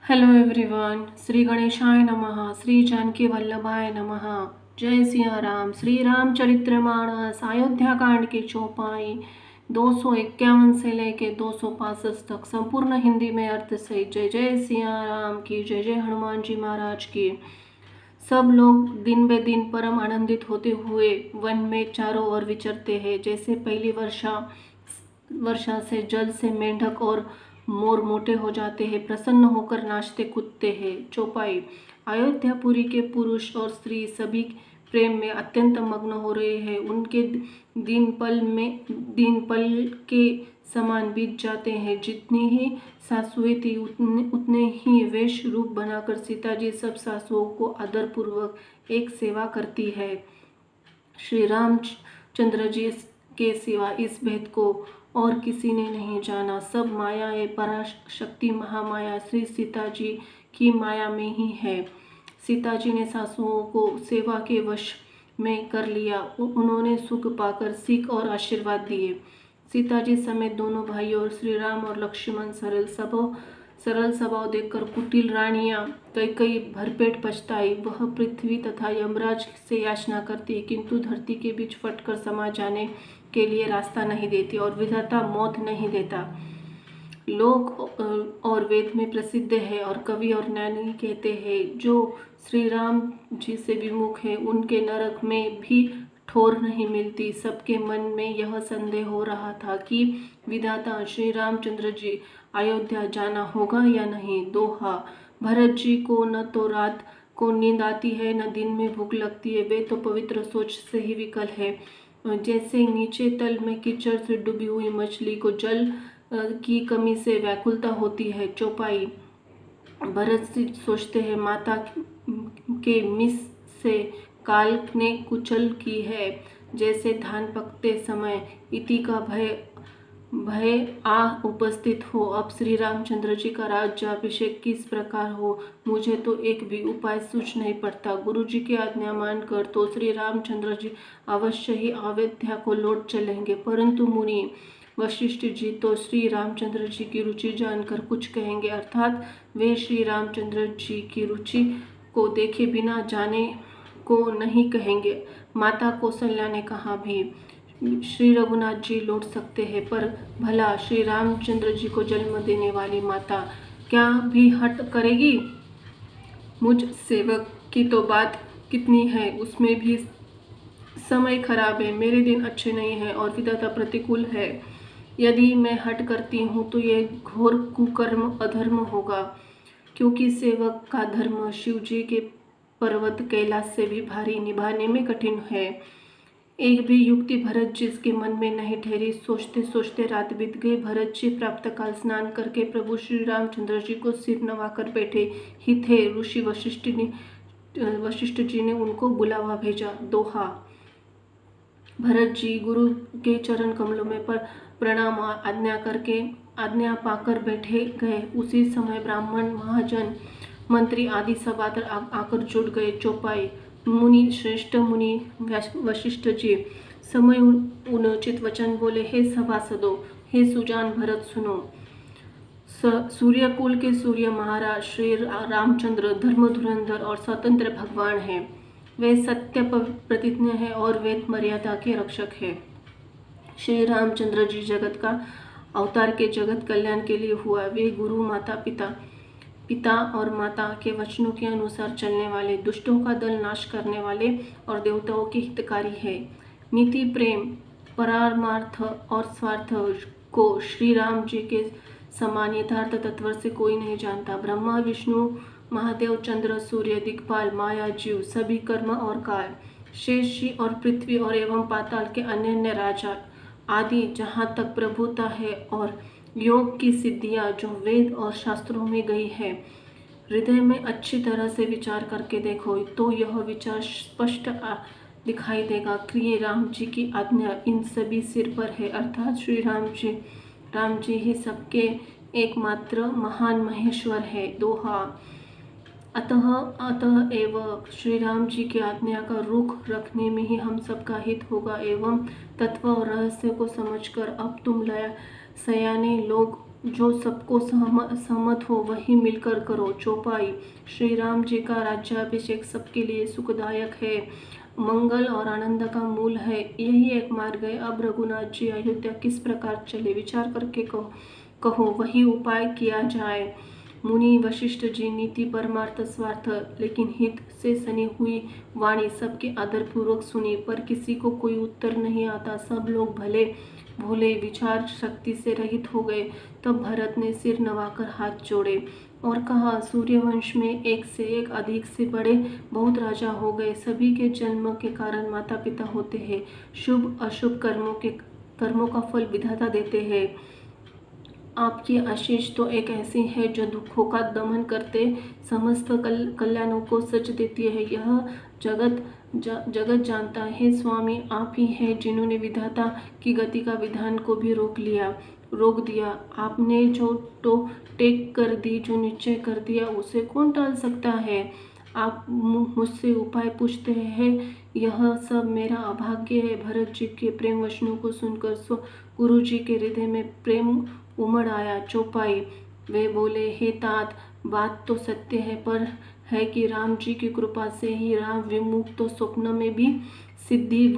Hello everyone. Shri गणेशाय नमः। श्री जानकी वल्लभाय नमः। जय सिया राम। श्री रामचरितमानस अयोध्या कांड की चौपाई 251 से लेके 265 तक संपूर्ण हिंदी में अर्थ सहित जय जय सिया राम की जय। जय हनुमान जी महाराज की। सब लोग दिन बे दिन परम आनंदित होते हुए वन में चारों ओर विचरते हैं। जैसे पहली वर्षा से जल से मेंढक और मोर मोटे हो जाते हैं, प्रसन्न होकर नाचते कूदते हैं। चौपाई। अयोध्यापुरी के पुरुष और स्त्री सभी प्रेम में अत्यंत मग्न हो रहे हैं। उनके दिन पल के समान बीत जाते हैं। जितनी ही सासुएं थी उतने ही वेश रूप बनाकर सीता जी सब सासुओं को आदरपूर्वक एक सेवा करती है। श्री रामचंद्र जी के सिवा इस भेद को और किसी ने नहीं जाना। सब माया पराशक्ति महामाया श्री सीता जी की माया में ही है। सीता जी ने सासुओं को सेवा के वश में कर लिया। उन्होंने सुख पाकर सीख और आशीर्वाद दिए। सीता जी समेत दोनों भाइयों और श्री राम और लक्ष्मण सरल स्वभाव देखकर कुटिल रानियां कई भरपेट पछताई। वह पृथ्वी तथा यमराज से याचना करती, किंतु धरती के बीच फटकर समा जाने के लिए रास्ता नहीं देती और विधाता मौत नहीं देता। लोक और वेद में प्रसिद्ध है और कवि और ज्ञानी कहते हैं, जो श्री राम जी से विमुख है उनके नरक में भी ठोर नहीं मिलती। सबके मन में यह संदेह हो रहा था कि विधाता श्री रामचंद्र जी अयोध्या जाना होगा या नहीं। दोहा। भरत जी को न तो रात को नींद आती है न दिन में भूख लगती है। वे तो पवित्र सोच से ही विकल है। जैसे नीचे तल में कीचड़ से डूबी हुई मछली को जल की कमी से व्याकुलता होती है। चौपाई। भरत सिंह सोचते हैं, माता के मिस से काल ने कुचल की है। जैसे धान पकते समय इति का भय आ उपस्थित हो। अब श्री रामचंद्र जी का राज्याभिषेक किस प्रकार हो, मुझे तो एक भी उपाय सूझ नहीं पड़ता। गुरु जी की आज्ञा मानकर तो श्री रामचंद्र जी अवश्य ही अयोध्या को लौट चलेंगे, परंतु मुनि वशिष्ठ जी तो श्री रामचंद्र जी की रुचि जानकर कुछ कहेंगे, अर्थात वे श्री रामचंद्र जी की रुचि को देखे बिना जाने को नहीं कहेंगे। माता कौशल्या ने कहा भी, श्री रघुनाथ जी लौट सकते हैं, पर भला श्री रामचंद्र जी को जन्म देने वाली माता क्या भी हट करेगी? मुझ सेवक की तो बात कितनी है, उसमें भी समय खराब है, मेरे दिन अच्छे नहीं हैं और विधाता प्रतिकूल है। यदि मैं हट करती हूँ तो ये घोर कुकर्म अधर्म होगा, क्योंकि सेवक का धर्म शिव जी के पर्वत कैलाश से भी भारी, निभाने में कठिन है। एक भी युक्ति भरत जी के मन में नहीं ठहरी। सोचते सोचते रात बीत गई। भरत जी प्राप्त काल स्नान करके प्रभु श्री रामचंद्र जी को सिर नवाकर बैठे ही थे। ऋषि वशिष्ठ जी ने उनको बुलावा भेजा। दोहा। भरत जी गुरु के चरण कमलों में पर प्रणाम आज्ञा पाकर बैठे गए। उसी समय ब्राह्मण, महाजन, मंत्री आदि सब आकर जुट गए। चौपाई। मुनि श्रेष्ठ मुनि वशिष्ठ जी समय उचित वचन बोले, हे सभासदों, हे सुजान भरत सुनो। सूर्यकुल के सूर्य महाराज श्री रामचंद्र धर्म धुरंधर और स्वतंत्र भगवान हैं। वे सत्य प्रतिज्ञ है और वेद मर्यादा के रक्षक है। श्री रामचंद्र जी जगत का अवतार के जगत कल्याण के लिए हुआ। वे गुरु पिता और माता के वचनों के अनुसार चलने वाले, दुष्टों का दल नाश करने वाले और देवताओं के हितकारी है। नीति, प्रेम, परामार्थ और स्वार्थ को श्री राम जी के समान यथार्थ तत्व से कोई नहीं जानता। ब्रह्मा, विष्णु, महादेव, चंद्र, सूर्य, दिक्पाल, माया, जीव, सभी कर्म और काल, शेष जी और पृथ्वी और एवं पाताल के अन्य राजा आदि जहाँ तक प्रभुता है और योग की सिद्धियाँ जो वेद और शास्त्रों में गई है, हृदय में अच्छी तरह से विचार करके देखो तो यह विचार स्पष्ट दिखाई देगा कि राम जी की आज्ञा इन सभी सिर पर है, अर्थात श्री राम जी ही सबके एकमात्र महान महेश्वर है। दोहा। अतः एवं श्री राम जी की आज्ञा का रुख रखने में ही हम सबका हित होगा। एवं तत्व और रहस्य को समझकर अब तुम सयाने लोग जो सबको सहमत हो वही मिलकर करो। चौपाई। श्री राम जी का राज्याभिषेक सबके लिए सुखदायक है, मंगल और आनंद का मूल है, यही एक मार्ग है। अब रघुनाथ जी अयोध्या किस प्रकार चले, विचार करके कहो वही उपाय किया जाए। मुनि वशिष्ठ जी। नीति परमार्थ स्वार्थ, लेकिन हित से सनी हुई वाणी सबके आदरपूर्वक सुनी, पर किसी को कोई उत्तर नहीं आता। सब लोग भले भोले विचार शक्ति से रहित हो गए। तब भरत ने सिर नवाकर हाथ जोड़े और कहा, सूर्यवंश में एक से एक अधिक से बड़े बहुत राजा हो गए। सभी के जन्म के कारण माता पिता होते हैं। शुभ अशुभ कर्मों का फल विधाता देते हैं। आपकी आशीष तो एक ऐसी है जो दुखों का दमन करते समस्त कल्याणों को सच देती है। यह जगत जानता है स्वामी आप ही हैं जिन्होंने विधाता की गति का विधान को भी रोक दिया। आपने जो टेक कर दी, जो निश्चय कर दिया, उसे कौन टाल सकता है। आप मुझसे उपाय पूछते हैं, यह सब मेरा अभाग्य है। भरत जी के प्रेम वचनों को सुनकर गुरु जी के हृदय में प्रेम उमड़ आया। चौपाई। वे बोले, हे तात, बात तो सत्य है, पर है कि राम जी की कृपा से ही राम विमुख तो स्वप्न में भी सिद्धि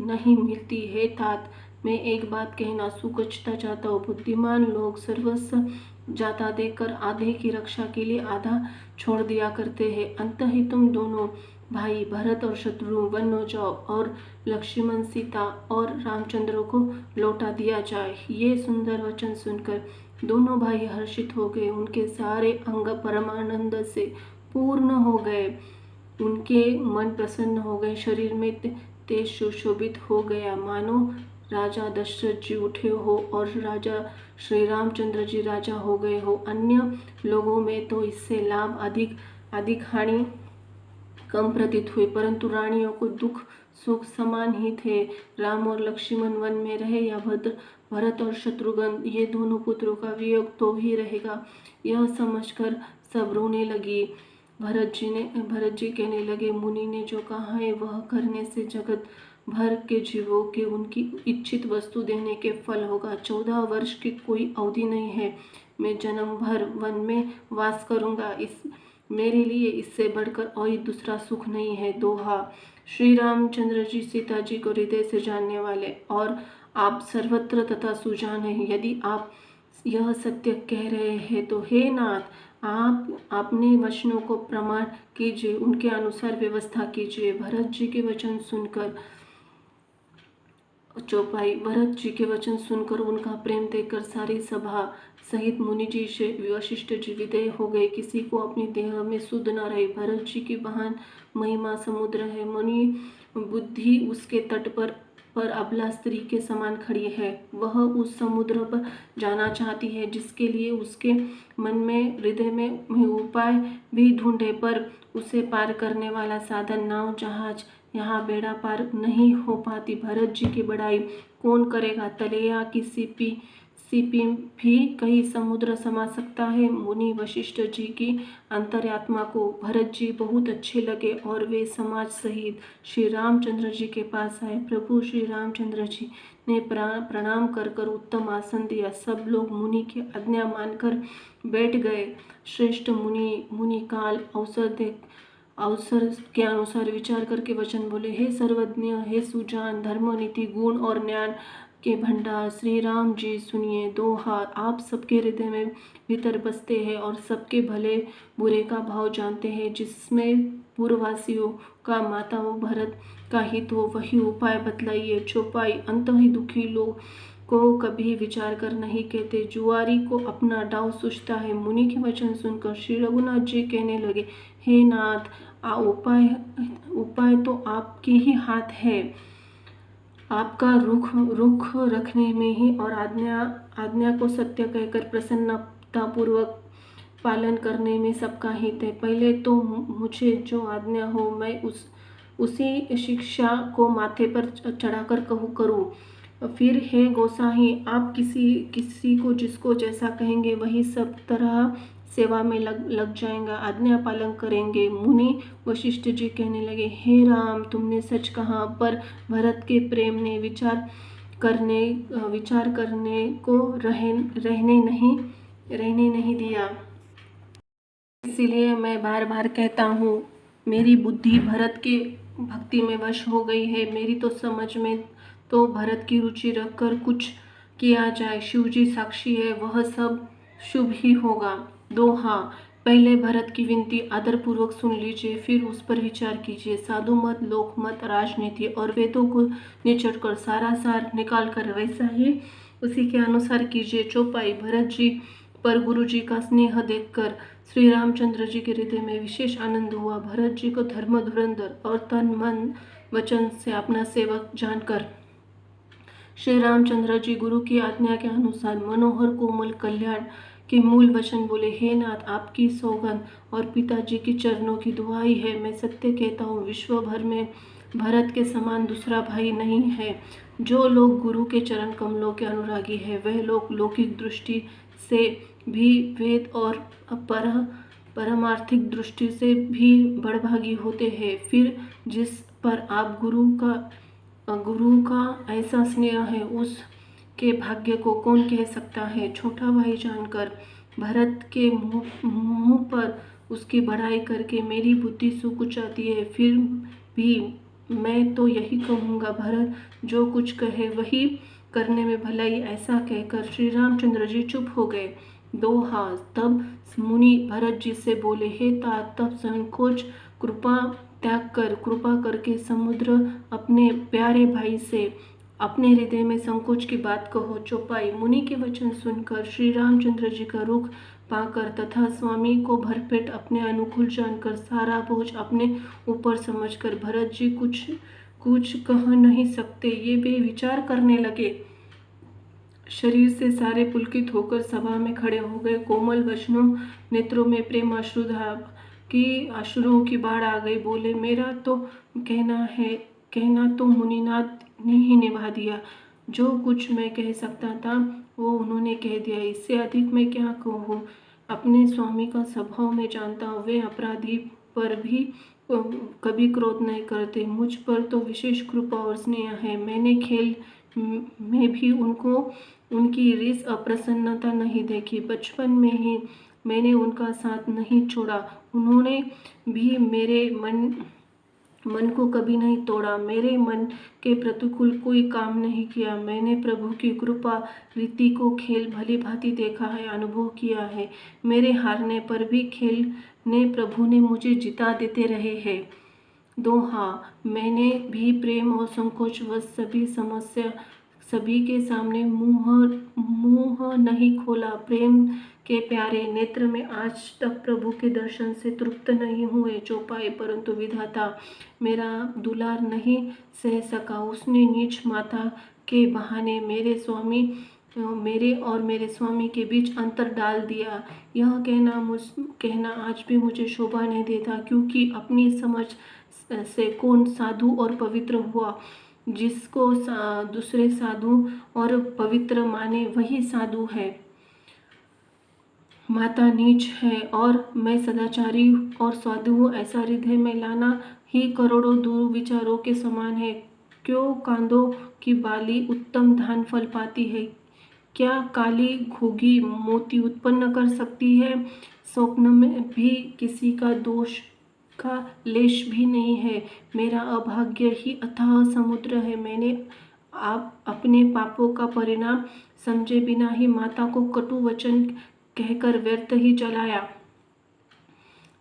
नहीं मिलती है। तात, मैं एक बात कहना सुकचता चाहता हूँ। बुद्धिमान लोग सर्वस्व जाता देकर आधे की रक्षा के लिए आधा छोड़ दिया करते हैं। अंत ही तुम दोनों भाई भरत और शत्रुघ्न वन हो जाओ और लक्ष्मण सीता और रामचंद्र को लौटा दिया जाए। ये सुंदर वचन सुनकर दोनों भाई हर्षित हो गए। उनके सारे अंग परमानंद से पूर्ण हो गए, उनके मन प्रसन्न हो गए, शरीर में तेज सुशोभित हो गया, मानो राजा दशरथ जी उठे हो और राजा श्री रामचंद्र जी राजा हो गए हो। अन्य लोगों में तो इससे लाभ अधिक हानि कम प्रतीत हुई, परंतु रानियों को दुख सुख समान ही थे। राम और लक्ष्मण वन में रहे या भरत और शत्रुघ्न, ये दोनों पुत्रों का वियोग तो ही रहेगा। यह समझकर सब रोने लगी। भरत जी कहने लगे, मुनि ने जो कहा है वह करने से जगत भर के जीवों के उनकी इच्छित वस्तु देने के फल होगा। 14 वर्ष की कोई अवधि नहीं है, मैं जन्म भर वन में वास करूंगा। मेरे लिए इससे बढ़कर और दूसरा सुख नहीं है। दोहा। श्री रामचंद्र जी सीता जी को हृदय से जानने वाले और आप सर्वत्र तथा सुजान हैं। यदि आप यह सत्य कह रहे हैं तो हे नाथ, आप अपने वचनों को प्रमाण कीजिए, उनके अनुसार व्यवस्था कीजिए। भरत जी के वचन सुनकर चौपाई। भरत जी के वचन सुनकर उनका प्रेम देखकर सारी सभा सहित मुनि जी से वशिष्ठ जी विदेह हो गए। किसी को अपनी देह में सुध न रही। भरत जी की महान महिमा समुद्र है, मुनि बुद्धि उसके तट पर अबला स्त्री के समान खड़ी है। वह उस समुद्र पर जाना चाहती है जिसके लिए उसके मन में हृदय में उपाय भी ढूंढे, पर उसे पार करने वाला साधन नाव जहाज यहाँ बेड़ा पार नहीं हो पाती। भरत जी की बड़ाई कौन करेगा। तलैया की सीपी भी कहीं समुद्र समा सकता है। मुनि वशिष्ठ जी की अंतर्यात्मा को भरत जी बहुत अच्छे लगे और वे समाज सहित श्री रामचंद्र जी के पास आए। प्रभु श्री रामचंद्र जी ने प्रणाम कर उत्तम आसन दिया। सब लोग मुनि की आज्ञा मानकर बैठ गए। श्रेष्ठ मुनि काल अवसर के अनुसार विचार करके वचन बोले, हे सर्वज्ञ, हे सुजान, धर्म नीति गुण और ज्ञान के भंडार श्री राम जी सुनिए। दोहा। आप सबके हृदय में भीतर बसते हैं और सबके भले बुरे का भाव जानते हैं। जिसमें पूर्ववासियों का माता व भरत का हित हो वही उपाय बतलाइए। चौपाई। अंत ही दुखी लोग को कभी विचार कर नहीं कहते, जुआरी को अपना डाव सूझता है। मुनि के वचन सुनकर श्री रघुनाथ जी कहने लगे, हे नाथ, उपाय तो आपके ही हाथ है। आपका रुख रखने में ही और आज्ञा को सत्य कहकर प्रसन्नता पूर्वक पालन करने में सबका हित है। पहले तो मुझे जो आज्ञा हो मैं उसी शिक्षा को माथे पर चढ़ाकर करूँ। फिर हे गोसाई, आप किसी को जिसको जैसा कहेंगे वही सब तरह सेवा में लग जाएगा, आज्ञा पालन करेंगे। मुनि वशिष्ठ जी कहने लगे, हे राम, तुमने सच कहा, पर भरत के प्रेम ने विचार विचार करने को रहने नहीं दिया। इसीलिए मैं बार बार कहता हूँ, मेरी बुद्धि भरत के भक्ति में वश हो गई है। मेरी तो समझ में तो भरत की रुचि रखकर कुछ किया जाए। शिवजी साक्षी है, वह सब शुभ ही होगा। दोहा, पहले भरत की विनती आदरपूर्वक सुन लीजिए, फिर उस पर विचार कीजिए। साधु मत, लोक मत, राजनीति और वेदों को निचोड़ कर सारा सार निकाल कर वैसा ही उसी के अनुसार कीजिए। चौपाई, भरत जी पर गुरु जी का स्नेह देखकर श्री रामचंद्र जी के हृदय में विशेष आनंद हुआ। भरत जी को धर्म धुरंधर और तन मन वचन से अपना सेवक जानकर श्री रामचंद्र जी गुरु की आज्ञा के अनुसार मनोहर कोमल कल्याण के मूल वचन बोले। हे नाथ, आपकी सौगंध और पिताजी की चरणों की दुआई है, मैं सत्य कहता हूँ, विश्व भर में भरत के समान दूसरा भाई नहीं है। जो लोग गुरु के चरण कमलों के अनुरागी है, वह लोग लौकिक दृष्टि से भी वेद और परमार्थिक दृष्टि से भी बड़भागी होते हैं। फिर जिस पर आप गुरु का ऐसा स्नेह है, उसके भाग्य को कौन कह सकता है। छोटा भाई जानकर भरत के मुंह पर उसकी बड़ाई करके मेरी बुद्धि सुकुचाती है। फिर भी मैं तो यही कहूँगा, भरत जो कुछ कहे वही करने में भलाई। ऐसा कहकर श्री रामचंद्र जी चुप हो गए। दोहा, तब मुनि भरत जी से बोले, हे तात, तब संकोच कृपा त्याग कर कृपा करके समुद्र अपने प्यारे भाई से अपने हृदय में संकोच की बात कहो। चौपाई, मुनि के वचन सुनकर श्री रामचंद्र जी का रुख पाकर तथा स्वामी को भरपेट अपने अनुकूल जानकर सारा बोझ अपने ऊपर समझकर भरत जी कुछ कह नहीं सकते, ये वे विचार करने लगे। शरीर से सारे पुलकित होकर सभा में खड़े हो गए। कोमल वचनों, नेत्रों में प्रेम अश्रुओं की बाढ़ आ गई। बोले, मेरा तो कहना तो मुनिनाथ ने ही निभा दिया। जो कुछ मैं कह सकता था वो उन्होंने कह दिया, इससे अधिक मैं क्या कहूँ। अपने स्वामी का स्वभाव में जानता हूँ, वे अपराधी पर भी कभी क्रोध नहीं करते। मुझ पर तो विशेष कृपा और स्नेह है। मैंने खेल में भी उनकी रिस अप्रसन्नता नहीं देखी। बचपन में ही मैंने उनका साथ नहीं छोड़ा। उन्होंने भी मेरे मन को कभी नहीं तोड़ा। मेरे मन के प्रतिकूल कोई काम नहीं किया। मैंने प्रभु की कृपा रीति को खेल भली भांति देखा है, अनुभव किया है। मेरे हारने पर भी खेल ने प्रभु ने मुझे जिता देते रहे हैं। दोहा, मैंने भी प्रेम और संकोच व सभी के सामने मुंह नहीं खोला। प्रेम के प्यारे नेत्र में आज तक प्रभु के दर्शन से तृप्त नहीं हुए। चौपाई, परंतु विधाता मेरा दुलार नहीं सह सका। उसने नीच माता के बहाने मेरे और मेरे स्वामी के बीच अंतर डाल दिया। यह कहना आज भी मुझे शोभा नहीं देता, क्योंकि अपनी समझ से कौन साधु और पवित्र हुआ। जिसको दूसरे साधु और पवित्र माने वही साधु है। माता नीच है और मैं सदाचारी और साधु हूँ, ऐसा हृदय में लाना ही करोड़ों दुर्विचारों के समान है। क्यों कांदों की बाली उत्तम धान फल पाती है, क्या काली घोगी मोती उत्पन्न कर सकती है। स्वप्न में भी किसी का दोष का लेश भी नहीं है। मेरा अभाग्य ही अथाह समुद्र है। मैंने आप अपने पापों का परिणाम समझे बिना ही माता को कटु वचन कहकर व्यर्थ ही चलाया।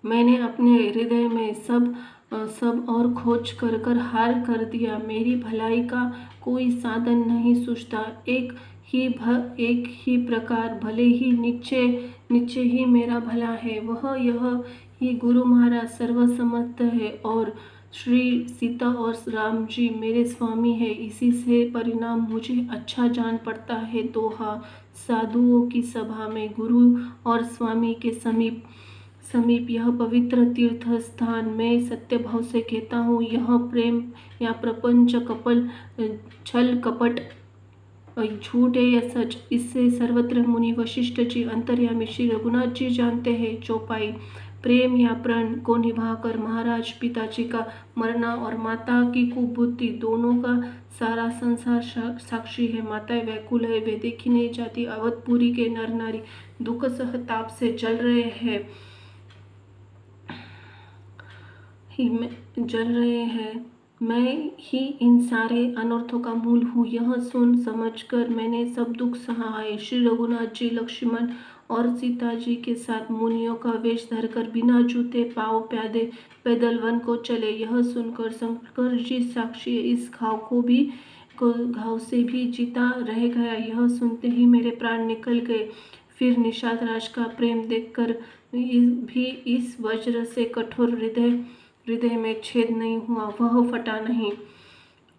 मैंने अपने हृदय में सब और खोज कर हार कर दिया। मेरी भलाई का कोई साधन नहीं सूझता। एक ही प्रकार भले ही निश्चय ही मेरा भला है। वह यह ही गुरु महाराज सर्वसमर्थ है और श्री सीता और राम जी मेरे स्वामी है। इसी से परिणाम मुझे अच्छा जान पड़ता है। दोहा, साधुओं की सभा में गुरु और स्वामी के समीप यह पवित्र तीर्थ स्थान, मैं सत्य भाव से कहता हूँ, यह प्रेम या प्रपंच छल कपट झूठ है या सच, इससे सर्वत्र मुनि वशिष्ठ जी, अंतर्यामी श्री रघुनाथ जी जानते हैं। चौपाई, प्रेम या प्रण को निभाकर महाराज पिताजी का मरना और माता की कुबुद्धि दोनों का सारा संसार साक्षी है। माताएं व्याकुल है, वे देखी नहीं जाती। अवधपुरी के नर नारी दुख सहताप से जल रहे हैं मैं ही इन सारे अनर्थों का मूल हूँ। यह सुन समझकर मैंने सब दुख सहा है। श्री रघुनाथ जी लक्ष्मण और सीता जी के साथ मुनियों का वेश धरकर बिना जूते पांव प्यादे पैदल वन को चले। यह सुनकर शंकर जी साक्षी इस घाव से भी जीता रह गया। यह सुनते ही मेरे प्राण निकल गए। फिर निषाद राज का प्रेम देखकर भी इस वज्र से कठोर हृदय में छेद नहीं हुआ, वह फटा नहीं।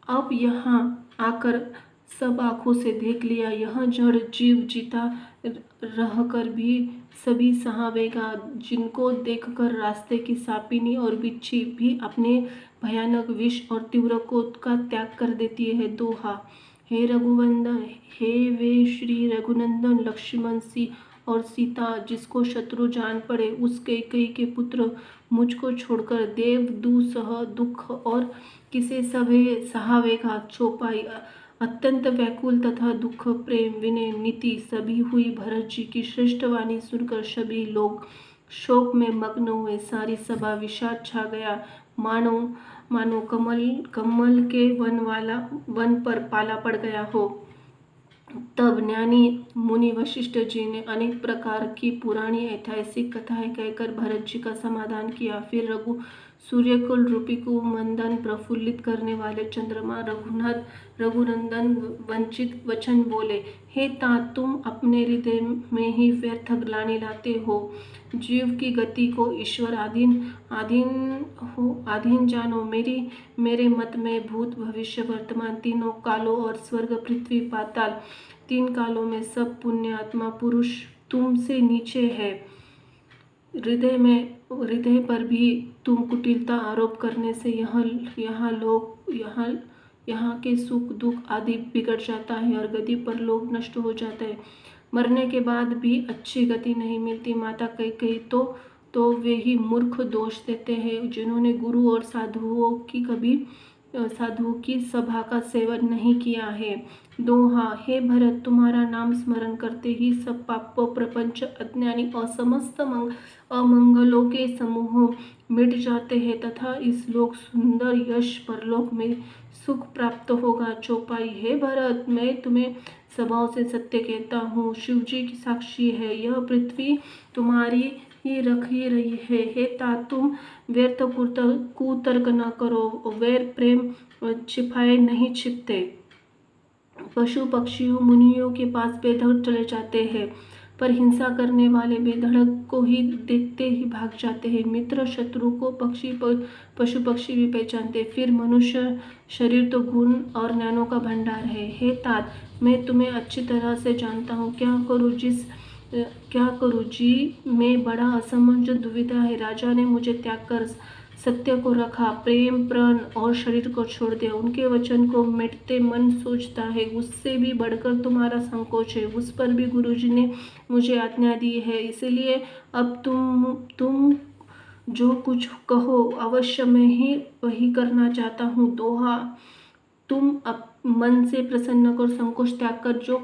अब यहाँ आकर सब आंखों से देख लिया। यह जड़ जीव जीता रहकर भी सभी सहावेगा, जिनको देखकर रास्ते की सापिनी और बिच्छी भी अपने भयानक विष और तीव्र क्रोध का त्याग कर देती है। दोहा। हे रघुवंदन, हे वे श्री रघुनंदन लक्ष्मण और सीता, जिसको शत्रु जान पड़े, उस कैकेयी के पुत्र मुझको छोड़कर देव दुसह दुख और किसे सहावेगा। चौपाई। अत्यंत व्याकुल तथा दुख प्रेम विनय नीति सभी हुई। भरत जी की श्रेष्ठ वाणी सुनकर सभी लोग शोक में मग्न हुए। सारी सभा विषाद छा गया, मानो कमल के वन पर पाला पड़ गया हो। तब ज्ञानी मुनि वशिष्ठ जी ने अनेक प्रकार की पुरानी ऐतिहासिक कथाएं कहकर भरत जी का समाधान किया। फिर सूर्यकुल रूपी को मंदन प्रफुल्लित करने वाले चंद्रमा रघुनंदन वंचित वचन बोले। हे तात, तुम अपने हृदय में ही व्यर्थ ग्लानि लाते हो। जीव की गति को ईश्वर आधीन जानो। मेरे मत में भूत भविष्य वर्तमान तीनों कालों और स्वर्ग पृथ्वी पाताल तीन कालों में सब पुण्य आत्मा पुरुष तुमसे नीचे है। हृदय पर भी तुम कुटिलता आरोप करने से यहाँ के सुख दुख आदि बिगड़ जाता है और गति पर लोग नष्ट हो जाते हैं। मरने के बाद भी अच्छी गति नहीं मिलती। माता कैकेयी तो वे ही मूर्ख दोष देते हैं, जिन्होंने गुरु और साधुओं की सभा का सेवन नहीं किया है। दोहा। हे भरत, तुम्हारा नाम स्मरण करते ही सब पाप प्रपंच अज्ञानी और समस्त अमंगलों के समूह मिट जाते हैं तथा इस लोक सुंदर यश परलोक में सुख प्राप्त होगा। चौपाई। हे भरत, मैं तुम्हें स्वभाव से सत्य कहता हूँ। शिवजी की साक्षी है, यह पृथ्वी तुम्हारी ही रख ही रही है। हे तात, तुम व्यर्थ कुतर्क न करो। वैर प्रेम छिपाए नहीं छिपते। पशु पक्षियों मुनियों के पास बेधड़क चले जाते हैं, पर हिंसा करने वाले बेधड़क को ही देखते ही भाग जाते हैं। मित्र शत्रु को पशु पक्षी भी पहचानते। फिर मनुष्य शरीर तो गुण और ज्ञानों का भंडार है। हे तात, मैं तुम्हें अच्छी तरह से जानता हूँ। क्या करूँ जी में बड़ा असमंजस दुविधा है। राजा ने मुझे त्याग कर सत्य को रखा, प्रेम प्रण और शरीर को छोड़ दिया। उनके वचन को मिटते मन सोचता है। उससे भी बढ़कर तुम्हारा संकोच है, उस पर भी गुरुजी ने मुझे आज्ञा दी है। इसलिए अब तुम जो कुछ कहो अवश्य मैं ही वही करना चाहता हूँ। दोहा। तुम मन से प्रसन्न कर संकोच त्याग कर जो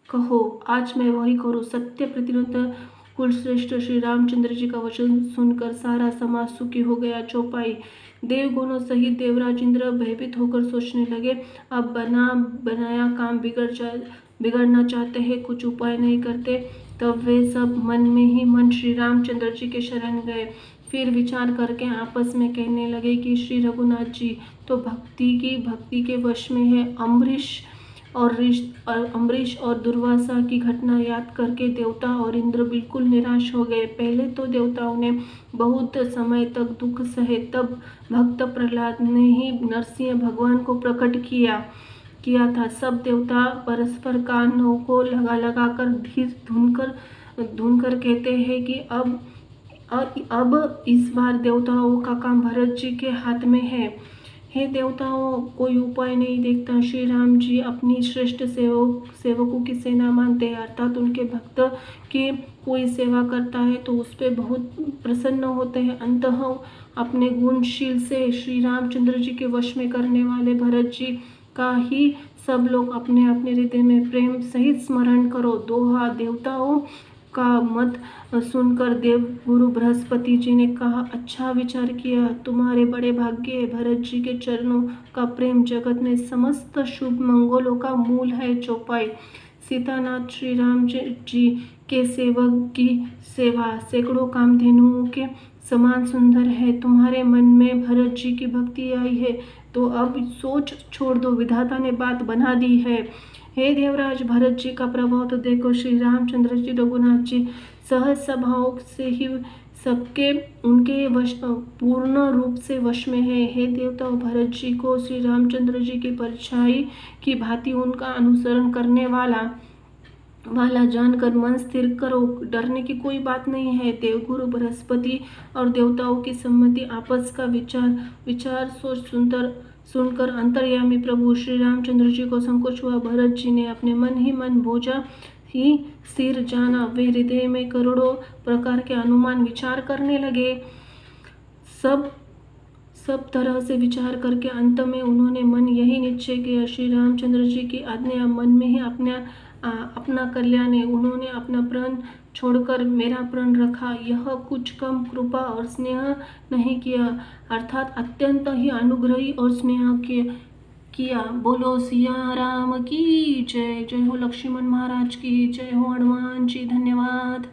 कहो आज मैं वही करूँ। सत्य प्रतिनिधि कुलश्रेष्ठ श्री रामचंद्र जी का वचन सुनकर सारा समाज सुखी हो गया। चौपाई। देवगुणों सहित देवराज इंद्र भयभीत होकर सोचने लगे, अब बनाया काम बिगड़ना चाहते हैं, कुछ उपाय नहीं करते। तब वे सब मन में ही मन श्री रामचंद्र जी के शरण गए। फिर विचार करके आपस में कहने लगे कि श्री रघुनाथ जी तो भक्ति के वश में है। अम्बरीश और दुर्वासा की घटना याद करके देवता और इंद्र बिल्कुल निराश हो गए। पहले तो देवताओं ने बहुत समय तक दुख सहे, तब भक्त प्रहलाद ने ही नरसिंह भगवान को प्रकट किया था। सब देवता परस्पर कानों को लगा कर धीर धुनकर कहते हैं कि अब इस बार देवताओं का काम भरत जी के हाथ में है। हे देवताओं, कोई उपाय नहीं देखता। श्री राम जी अपनी श्रेष्ठ सेवकों की सेना मानते हैं, अर्थात उनके भक्त की कोई सेवा करता है तो उस पर बहुत प्रसन्न होते हैं। अंततः अपने गुणशील से श्री रामचंद्र जी के वश में करने वाले भरत जी का ही सब लोग अपने अपने हृदय में प्रेम सहित स्मरण करो। दोहा। देवताओं का मत सुनकर देव गुरु बृहस्पति जी ने कहा, अच्छा विचार किया, तुम्हारे बड़े भाग्य है। भरत जी के चरणों का प्रेम जगत में समस्त शुभ मंगलों का मूल है। चौपाई। सीतानाथ श्री राम जी के सेवक की सेवा सैकड़ों कामधेनुओं के समान सुंदर है। तुम्हारे मन में भरत जी की भक्ति आई है तो अब सोच छोड़ दो, विधाता ने बात बना दी है। हे देवराज, भरत जी का प्रभाव तो देखो। श्री रामचंद्र जी रघुनाथ जी सहज स्वभाव से ही सबके उनके वश पूर्ण रूप से वश में है। हे देवताओं, भरत जी को श्री रामचंद्र जी की परछाई की भांति उनका अनुसरण करने वाला जानकर मन स्थिर करो, डरने की कोई बात नहीं है। देवगुरु बृहस्पति और देवताओं की सम्मति आपस का विचार सोच सुनकर अंतर्यामी प्रभु श्री रामचंद्र जी को संकोच हुआ। भरत जी ने अपने मन ही मन भोजा ही स्थिर जाना। वे हृदय में करोड़ों प्रकार के अनुमान विचार करने लगे। सब तरह से विचार करके अंत में उन्होंने मन यही निश्चय किया, श्री रामचंद्र जी की आज्ञा मन में ही अपना कल्याण है। उन्होंने अपना प्राण छोड़कर मेरा प्राण रखा। यह कुछ कम कृपा और स्नेह नहीं किया, अर्थात अत्यंत ही अनुग्रही और स्नेह किया। बोलो सिया राम की जय। जय हो लक्ष्मण महाराज की जय हो। हनुमान जी धन्यवाद।